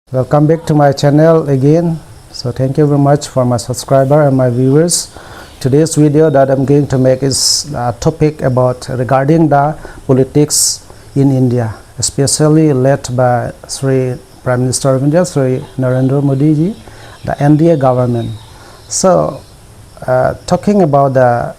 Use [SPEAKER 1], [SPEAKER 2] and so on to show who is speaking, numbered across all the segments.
[SPEAKER 1] Welcome back to my channel again. So thank you very much for my subscriber and my viewers. Today's video that I'm going to make is a topic about regarding the politics in India, especially led by Prime Minister of India, Sri Narendra Modi ji, the NDA government. So talking about the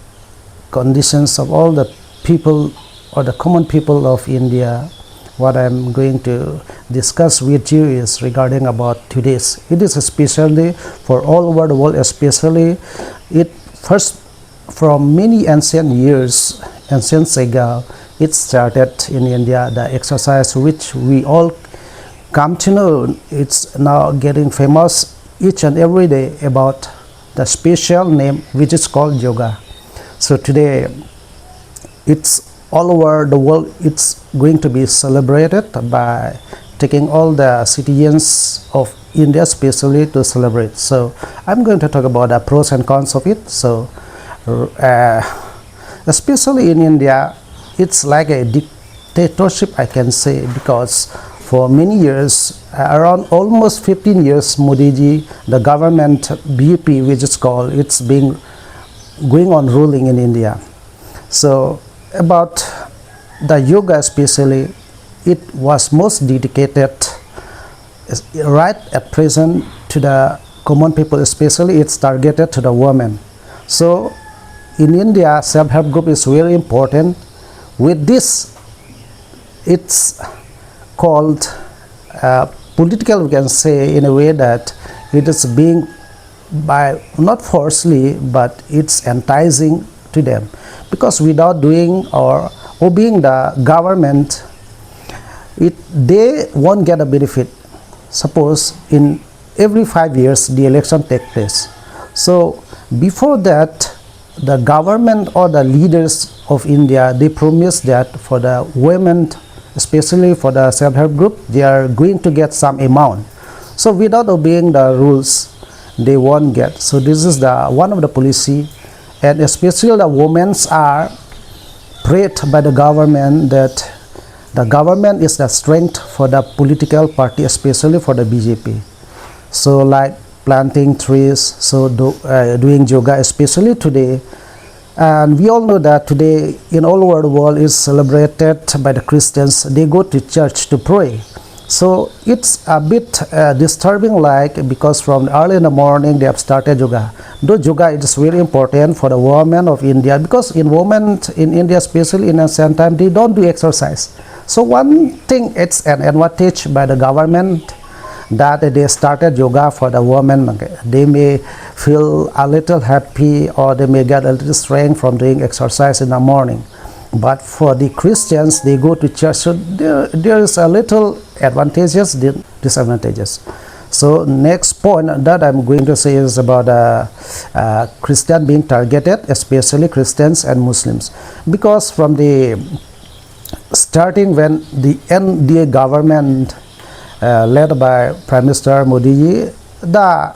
[SPEAKER 1] conditions of all the people or the common people of India, what I'm going to discuss with you is regarding about today's. It is especially for all over the world, especially it first from many ancient years, ancient ago, it started in India, the exercise which we all come to know. It's now getting famous each and every day about the special name which is called yoga. So today it's all over the world. It's going to be celebrated by taking all the citizens of India especially to celebrate. So I'm going to talk about the pros and cons of it. So especially in India, it's like a dictatorship, I can say, because for many years, around almost 15 years, Modi ji, the government BJP, which is called, it's been going on ruling in India. So about the yoga especially, it was most dedicated right at present to the common people, especially it's targeted to the women. So in India, self-help group is very important. With this, it's called political, we can say, in a way that it is being by not forcefully, but it's enticing to them, because without doing or obeying the government, they won't get a benefit. Suppose in every 5 years the election take place. So before that, the government or the leaders of India, they promise that for the women, especially for the self-help group, they are going to get some amount. So without obeying the rules, they won't get. So this is the one of the policy. And especially the women are prayed by the government that the government is the strength for the political party, especially for the BJP. So like planting trees, so doing yoga, especially today. And we all know that today in all over the world is celebrated by the Christians. They go to church to pray. So it's a bit disturbing, like, because from early in the morning they have started yoga. Though yoga is very important for the women of India, because in women in India, especially in ancient time, they don't do exercise. So one thing, it's an advantage by the government that they started yoga for the women. They may feel a little happy, or they may get a little strength from doing exercise in the morning. But for the Christians, they go to church, so there is a little advantages, disadvantages. So next point that I'm going to say is about Christian being targeted, especially Christians and Muslims, because from the starting when the NDA government led by Prime Minister Modi ji, the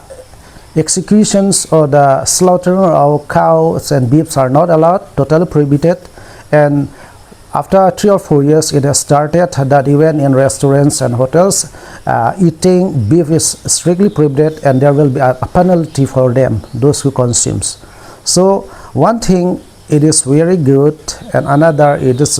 [SPEAKER 1] executions or the slaughtering of cows and beefs are not allowed, totally prohibited. And after 3 or 4 years, it has started that even in restaurants and hotels, eating beef is strictly prohibited, and there will be a penalty for them, those who consumes. So one thing, it is very good, and another, it is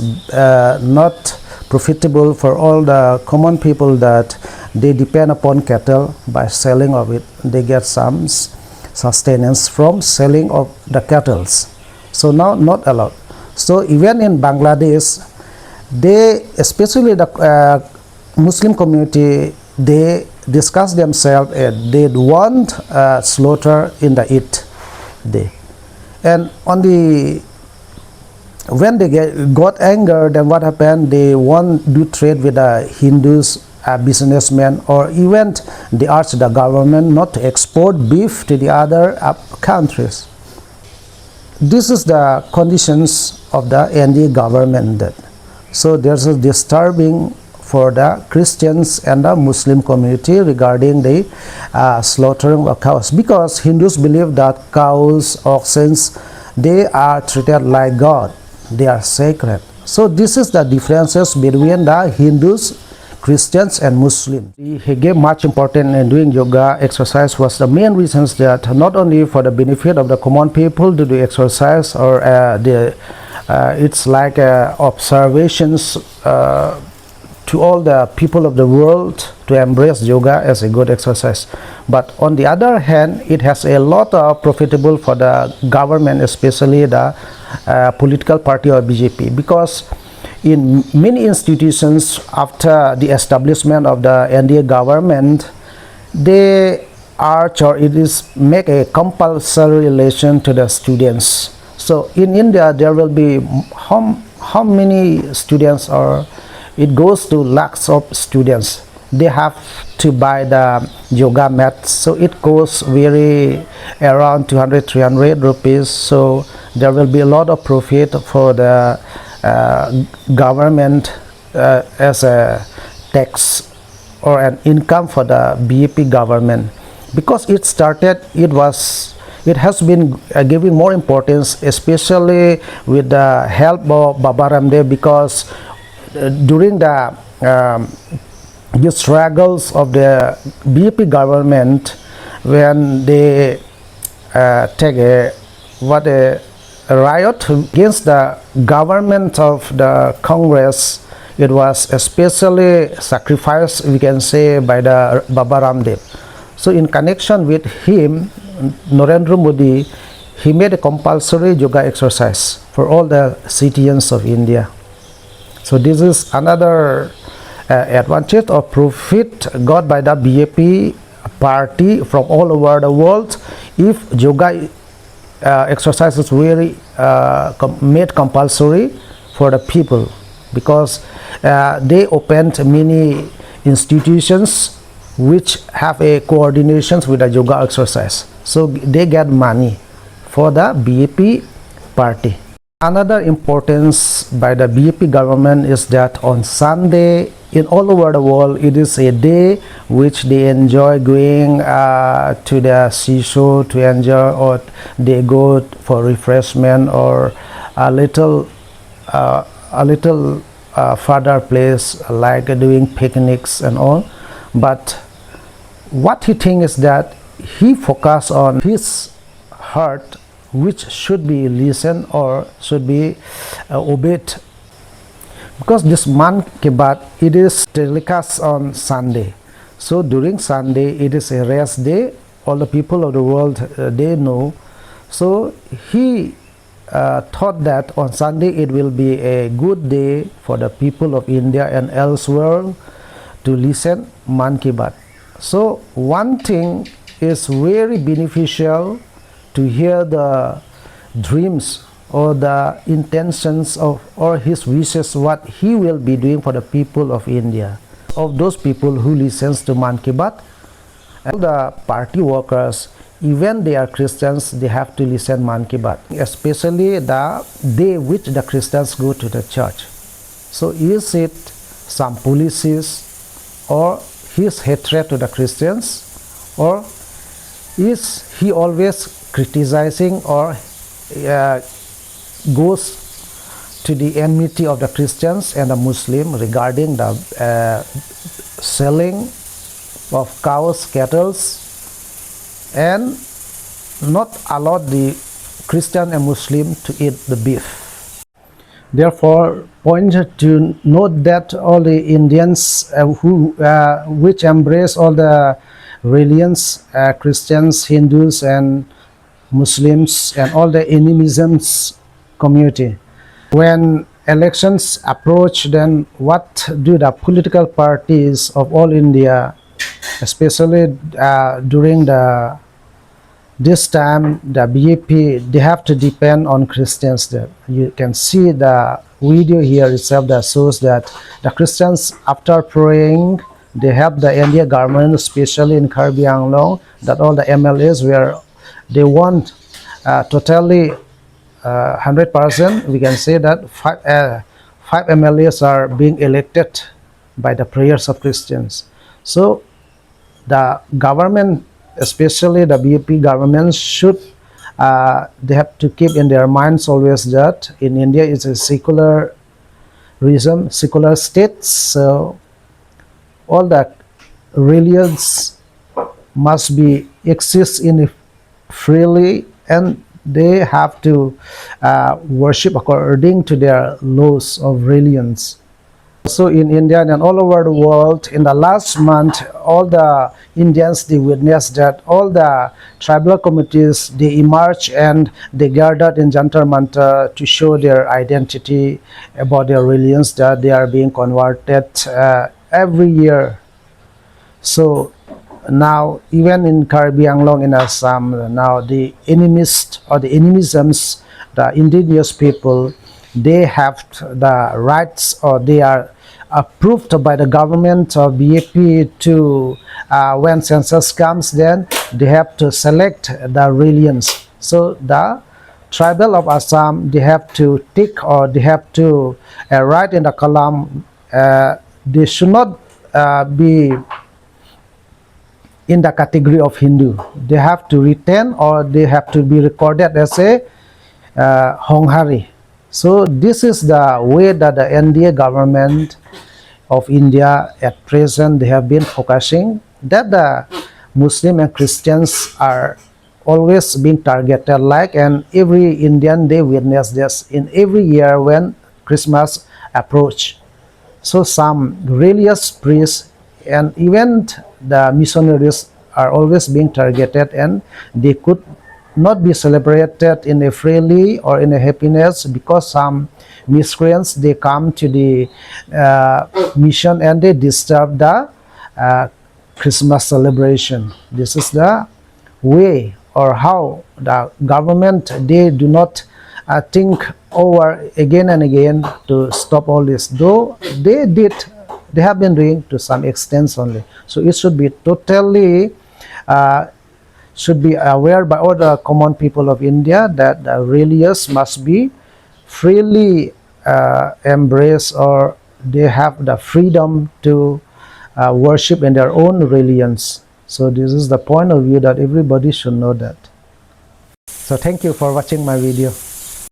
[SPEAKER 1] not profitable for all the common people that they depend upon cattle. By selling of it, they get some sustenance from selling of the cattle. So now not allowed. So even in Bangladesh, they, especially the Muslim community, they discuss themselves and they want slaughter in the Eid day. And on the when they got anger, then what happened? They want to trade with the Hindus, businessmen, or even they ask the government not to export beef to the other countries. This is the conditions of the NDA government. So there's a disturbing for the Christians and the Muslim community regarding the slaughtering of cows, because Hindus believe that cows, oxen, they are treated like God. They are sacred. So this is the differences between the Hindus Christians and Muslims. He gave much importance in doing yoga exercise was the main reasons that not only for the benefit of the common people to do exercise or it's like observations to all the people of the world to embrace yoga as a good exercise. But on the other hand, it has a lot of profitable for the government, especially the political party or BJP, because in many institutions after the establishment of the NDA government, they urge or it is make a compulsory relation to the students. So in India there will be how many students, or it goes to lakhs of students. They have to buy the yoga mats, so it costs very around 200-300 rupees. So there will be a lot of profit for the government as a tax or an income for the BJP government. Because it started, it has been giving more importance, especially with the help of Baba Ramdev, because during the struggles of the BJP government, when they take a riot against the government of the Congress, it was especially sacrificed, we can say, by the Baba Ramdev. So in connection with him, Narendra Modi, he made a compulsory yoga exercise for all the citizens of India. So this is another advantage or profit got by the BJP party from all over the world. If yoga exercise is really made compulsory for the people, because they opened many institutions which have a coordination with the yoga exercise, so they get money for the BJP party. Another importance by the BJP government is that on Sunday in all over the world, it is a day which they enjoy going to the seashore to enjoy, or they go for refreshment or a little further place like doing picnics and all. But what he thinks is that he focus on his heart, which should be listened or should be obeyed, because this Man Ki Baat, it is telecast on Sunday. So during Sunday it is a rest day, all the people of the world they know. So he thought that on Sunday it will be a good day for the people of India and elsewhere to listen Man Ki Baat. So one thing is very beneficial to hear the dreams or the intentions of or his wishes, what he will be doing for the people of India. Of those people who listens to Man Ki Baat, all the party workers, even they are Christians, they have to listen Man Ki Baat, especially the day which the Christians go to the church. So is it some policies or his hatred to the Christians, or is he always criticizing or goes to the enmity of the Christians and the Muslim regarding the selling of cows, cattle, and not allow the Christian and Muslim to eat the beef. Therefore, point to note that all the Indians which embrace all the religions, Christians, Hindus, and Muslims, and all the animisms community, when elections approach, then what do the political parties of all India, especially during this time, the BJP, they have to depend on Christians. That you can see the video here itself that shows that the Christians, after praying, they help the India government, especially in Karbi Anglong, that all the MLAs where they want totally 100%, we can say that five MLAs are being elected by the prayers of Christians. So the government, especially the BJP government, should they have to keep in their minds always that in India is a secular state. So all the religions must be exist in freely, and they have to worship according to their laws of religions. So in India and all over the world, in the last month, all the Indians, they witnessed that all the tribal communities, they emerged and they gathered in Jantar Mantar to show their identity about their religions, that they are being converted every year. So now, even in Karbi Anglong in Assam, now the enemies or the enemisms, the indigenous people, they have the rights, or they are approved by the government of BJP to, when census comes, then they have to select the religions. So the tribal of Assam, they have to tick, or they have to write in the column, they should not be in the category of Hindu. They have to retain, or they have to be recorded as a Honghari. So this is the way that the NDA government of India at present, they have been focusing, that the Muslim and Christians are always being targeted, like, and every Indian, they witness this in every year when Christmas approach. So some religious priests and even the missionaries are always being targeted, and they could not be celebrated in a freely or in a happiness, because some miscreants, they come to the mission and they disturb the Christmas celebration. This is the way, or how the government, they do not think over again and again to stop all this, though they have been doing to some extent only. So it should be totally should be aware by all the common people of India, that the religious must be freely embraced, or they have the freedom to worship in their own religions. So this is the point of view that everybody should know that. So thank you for watching my video.